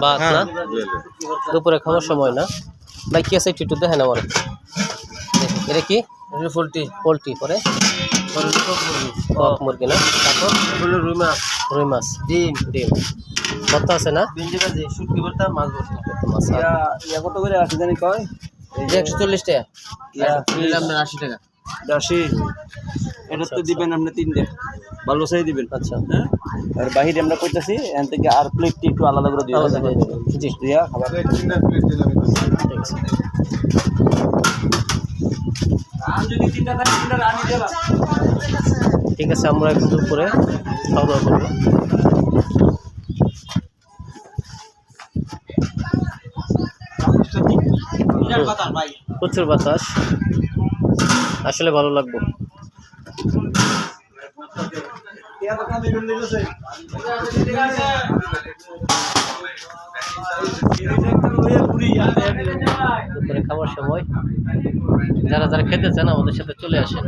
ভাত না দুপুরে খাওয়ার সময় না ভাই কি আছে একটু দেখেন আমার এটা কি পোলট্রি পরে কক মুরগি না তারপর রুই মাছ ডিম কত আছে না শুটকি ভর্তা মাছ ভর্তা মাছ কত করে আছে জানি কয় 140 টাকা নিলাম না 80 টাকা 80 এটা তো দিবেন আপনি 3টা ভালো চাই দিবেন আচ্ছা হ্যাঁ আর বাহিরে আমরা কইতাছি এখান থেকে আর প্লেটটি একটু আলাদা করে দিও জি দিয়া খাবার 3টা প্লেট দিলাম ঠিক আছে আর যদি 3টা থাকে 3টা রানি দেবা ঠিক আছে আমরা এখন দুপুরে খাওয়া দাওয়া করবো প্রচুর বাতাস আসলে ভালো লাগবে দুপুরে খাবার সময় যারা যারা খেতে চান আমাদের সাথে চলে আসেন